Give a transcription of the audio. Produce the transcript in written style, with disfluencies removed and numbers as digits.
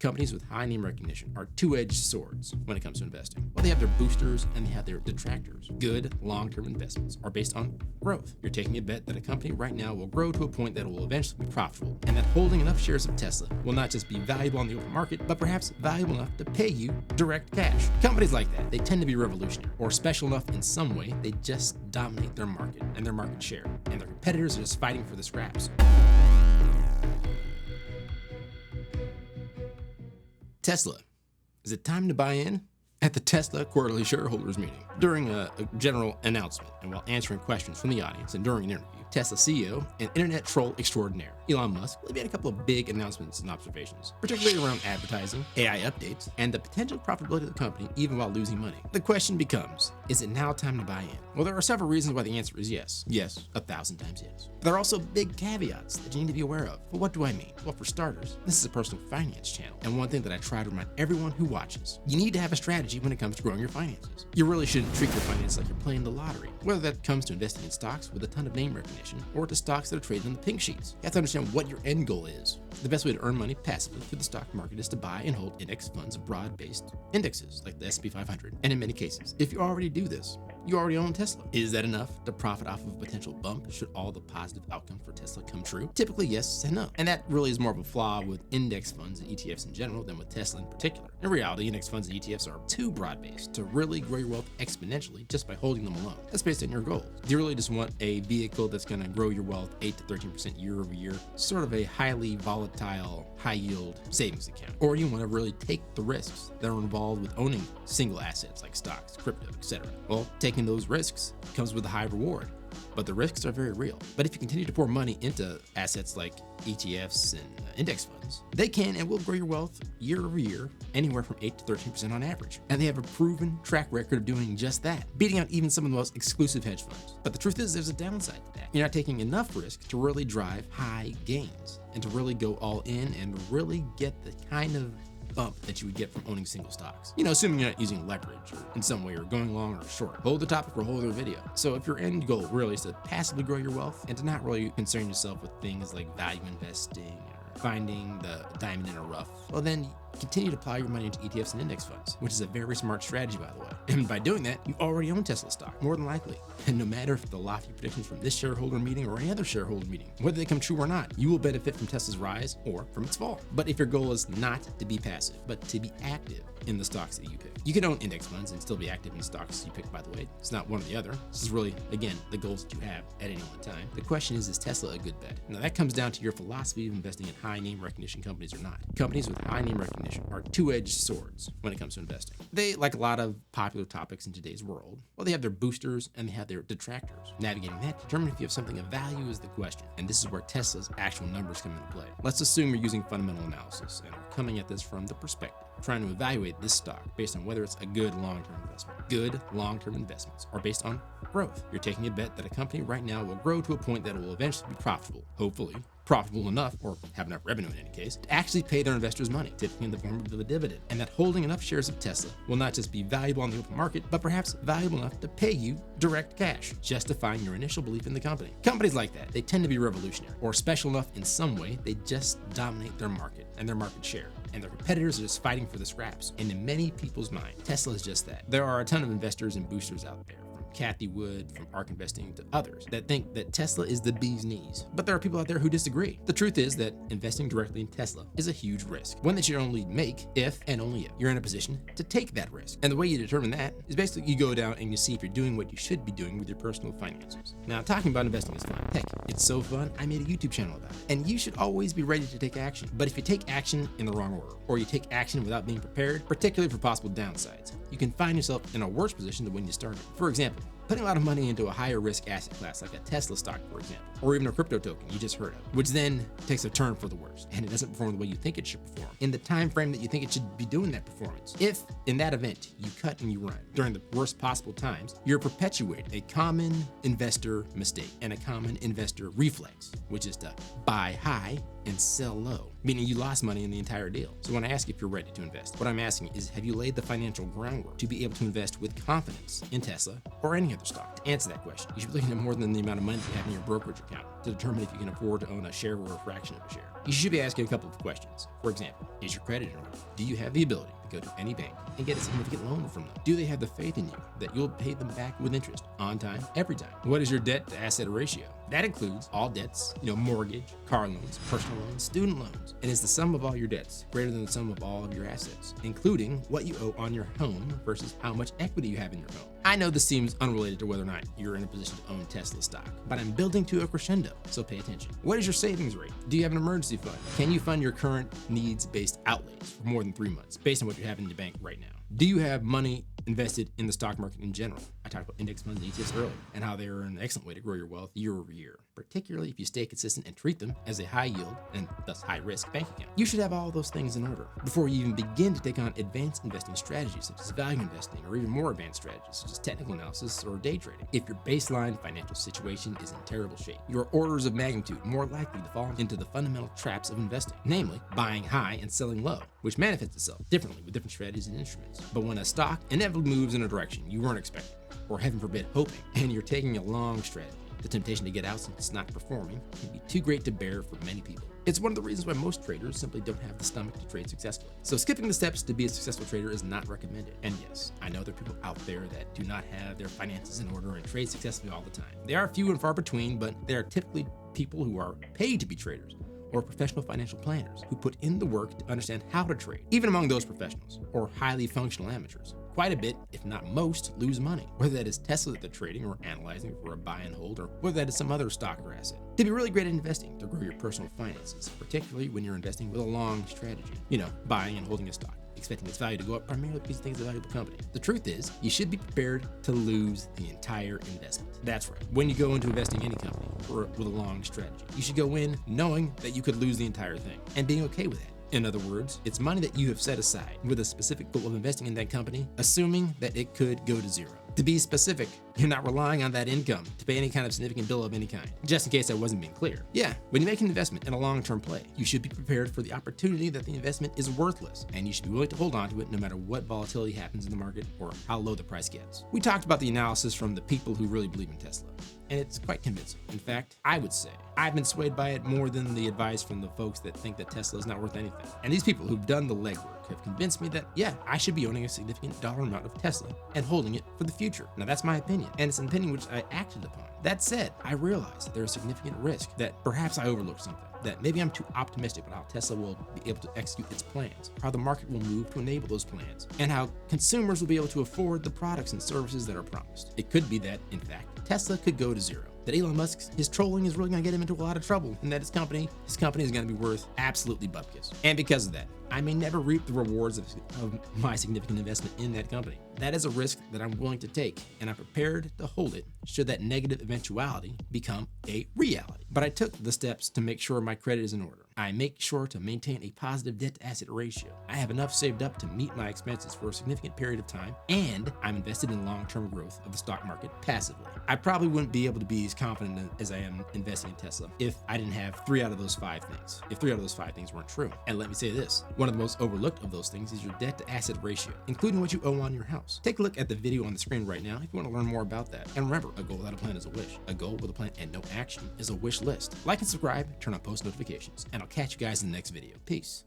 Companies with high name recognition are two-edged swords when it comes to investing. Well, they have their boosters and they have their detractors. Good long-term investments are based on growth. You're taking a bet that a company right now will grow to a point that it will eventually be profitable, and that holding enough shares of Tesla will not just be valuable on the open market, but perhaps valuable enough to pay you direct cash. Companies like that, they tend to be revolutionary or special enough in some way they just dominate their market and their market share, and their competitors are just fighting for the scraps. Tesla. Is it time to buy in? At the Tesla quarterly shareholders meeting, during a general announcement and while answering questions from the audience and during an interview, Tesla CEO and internet troll extraordinaire Elon Musk made a couple of big announcements and observations, particularly around advertising, AI updates, and the potential profitability of the company even while losing money. The question becomes, is it now time to buy in? Well, there are several reasons why the answer is yes. Yes, 1,000 times yes. There are also big caveats that you need to be aware of. But what do I mean? Well, for starters, this is a personal finance channel, and one thing that I try to remind everyone who watches, you need to have a strategy when it comes to growing your finances. You really shouldn't treat your finances like you're playing the lottery, whether that comes to investing in stocks with a ton of name recognition or to stocks that are traded on the pink sheets. You have to understand what your end goal is. The best way to earn money passively through the stock market is to buy and hold index funds of broad-based indexes like the S&P 500. And in many cases, if you already do this, you already own Tesla. Is that enough to profit off of a potential bump should all the positive outcomes for Tesla come true? Typically, yes and no. And that really is more of a flaw with index funds and ETFs in general than with Tesla in particular. In reality, index funds and ETFs are too broad-based to really grow your wealth exponentially just by holding them alone. That's based on your goals. Do you really just want a vehicle that's going to grow your wealth 8 to 13% year over year, sort of a highly volatile, high-yield savings account? Or do you want to really take the risks that are involved with owning single assets like stocks, crypto, etc.? Well, taking those risks comes with a high reward, but the risks are very real. But if you continue to pour money into assets like ETFs and index funds, they can and will grow your wealth year over year, anywhere from 8 to 13% on average. And they have a proven track record of doing just that, beating out even some of the most exclusive hedge funds. But the truth is, there's a downside to that. You're not taking enough risk to really drive high gains and to really go all in and really get the kind of bump that you would get from owning single stocks. Assuming you're not using leverage or in some way or going long or short. Hold the topic for a whole other video. So if your end goal really is to passively grow your wealth and to not really concern yourself with things like value investing or finding the diamond in a rough, well then continue to plow your money into ETFs and index funds, which is a very smart strategy, by the way. And by doing that, you already own Tesla stock, more than likely. And no matter if the lofty predictions from this shareholder meeting or any other shareholder meeting, whether they come true or not, you will benefit from Tesla's rise or from its fall. But if your goal is not to be passive, but to be active in the stocks that you pick, you can own index funds and still be active in the stocks you pick, by the way. It's not one or the other. This is really, again, the goals that you have at any one time. The question is Tesla a good bet? Now that comes down to your philosophy of investing in high name recognition companies or not. Companies with high name recognition are two-edged swords when it comes to investing. They, like a lot of popular topics in today's world, well, they have their boosters and they have their detractors. Navigating that, determining if you have something of value is the question. And this is where Tesla's actual numbers come into play. Let's assume you're using fundamental analysis and are coming at this from the perspective, trying to evaluate this stock based on whether it's a good long-term investment. Good long-term investments are based on growth. You're taking a bet that a company right now will grow to a point that it will eventually be profitable, hopefully profitable enough, or have enough revenue in any case, to actually pay their investors money, typically in the form of a dividend. And that holding enough shares of Tesla will not just be valuable on the open market, but perhaps valuable enough to pay you direct cash, justifying your initial belief in the company. Companies like that, they tend to be revolutionary or special enough in some way they just dominate their market and their market share, and their competitors are just fighting for the scraps. And in many people's mind, Tesla is just that. There are a ton of investors and boosters out there, from Kathy Wood, from ARK Investing to others, that think that Tesla is the bee's knees. But there are people out there who disagree. The truth is that investing directly in Tesla is a huge risk, one that you only make if and only if you're in a position to take that risk. And the way you determine that is basically you go down and you see if you're doing what you should be doing with your personal finances. Now, talking about investing is fun. Heck, it's so fun, I made a YouTube channel about it. And you should always be ready to take action. But if you take action in the wrong order, or you take action without being prepared, particularly for possible downsides, you can find yourself in a worse position than when you started. For example, putting a lot of money into a higher risk asset class like a Tesla stock, for example, or even a crypto token you just heard of, which then takes a turn for the worse and it doesn't perform the way you think it should perform in the time frame that you think it should be doing that performance. If in that event you cut and you run during the worst possible times, you're perpetuating a common investor mistake and a common investor reflex, which is to buy high and sell low, meaning you lost money in the entire deal. So when I ask if you're ready to invest, what I'm asking is, have you laid the financial groundwork to be able to invest with confidence in Tesla or any other stock? To answer that question, you should be looking at more than the amount of money you have in your brokerage account to determine if you can afford to own a share or a fraction of a share. You should be asking a couple of questions. For example, is your credit in order? Do you have the ability to go to any bank and get a significant loan from them? Do they have the faith in you that you'll pay them back with interest on time, every time? What is your debt to asset ratio? That includes all debts, mortgage, car loans, personal loans, student loans, and is the sum of all your debts greater than the sum of all of your assets, including what you owe on your home versus how much equity you have in your home. I know this seems unrelated to whether or not you're in a position to own Tesla stock, but I'm building to a crescendo, so pay attention. What is your savings rate? Do you have an emergency fund? Can you fund your current needs-based outlays for more than 3 months based on what you have in the bank right now? Do you have money invested in the stock market in general? I talked about index funds and ETFs earlier and how they are an excellent way to grow your wealth year over year, particularly if you stay consistent and treat them as a high yield and thus high risk bank account. You should have all those things in order before you even begin to take on advanced investing strategies such as value investing or even more advanced strategies such as technical analysis or day trading. If your baseline financial situation is in terrible shape, you're orders of magnitude more likely to fall into the fundamental traps of investing, namely buying high and selling low, which manifests itself differently with different strategies and instruments. But when a stock inevitably moves in a direction you weren't expecting, or heaven forbid hoping, and you're taking a long strategy, the temptation to get out since it's not performing can be too great to bear for many people. It's one of the reasons why most traders simply don't have the stomach to trade successfully. So skipping the steps to be a successful trader is not recommended. And yes, I know there are people out there that do not have their finances in order and trade successfully all the time. They are few and far between, but they are typically people who are paid to be traders or professional financial planners who put in the work to understand how to trade. Even among those professionals or highly functional amateurs, quite a bit, if not most, lose money, whether that is Tesla that they're trading or analyzing for a buy and hold, or whether that is some other stock or asset. To be really great at investing, to grow your personal finances, particularly when you're investing with a long strategy, buying and holding a stock, expecting its value to go up primarily because you think it's a valuable company. The truth is, you should be prepared to lose the entire investment. That's right. When you go into investing in any company with a long strategy, you should go in knowing that you could lose the entire thing and being okay with that. In other words, it's money that you have set aside with a specific goal of investing in that company, assuming that it could go to zero. To be specific, you're not relying on that income to pay any kind of significant bill of any kind. Just in case I wasn't being clear. Yeah, when you make an investment in a long-term play, you should be prepared for the opportunity that the investment is worthless, and you should be willing to hold on to it no matter what volatility happens in the market or how low the price gets. We talked about the analysis from the people who really believe in Tesla, and it's quite convincing. In fact, I would say I've been swayed by it more than the advice from the folks that think that Tesla is not worth anything. And these people who've done the legwork have convinced me that, yeah, I should be owning a significant dollar amount of Tesla and holding it for the future. Now, that's my opinion, and it's an opinion which I acted upon. That said, I realize that there's a significant risk that perhaps I overlooked something, that maybe I'm too optimistic about how Tesla will be able to execute its plans, how the market will move to enable those plans, and how consumers will be able to afford the products and services that are promised. It could be that, in fact, Tesla could go to zero, that Elon Musk's his trolling is really going to get him into a lot of trouble, and that his company is going to be worth absolutely bupkis. And because of that, I may never reap the rewards of my significant investment in that company. That is a risk that I'm willing to take, and I'm prepared to hold it should that negative eventuality become a reality. But I took the steps to make sure my credit is in order. I make sure to maintain a positive debt-to-asset ratio. I have enough saved up to meet my expenses for a significant period of time, and I'm invested in long-term growth of the stock market passively. I probably wouldn't be able to be as confident as I am investing in Tesla if I didn't have 3 out of those 5 things, if 3 out of those 5 things weren't true. And let me say this, one of the most overlooked of those things is your debt-to-asset ratio, including what you owe on your house. Take a look at the video on the screen right now if you want to learn more about that. And remember, a goal without a plan is a wish. A goal with a plan and no action is a wish list. Like and subscribe, turn on post notifications, and I'll catch you guys in the next video. Peace.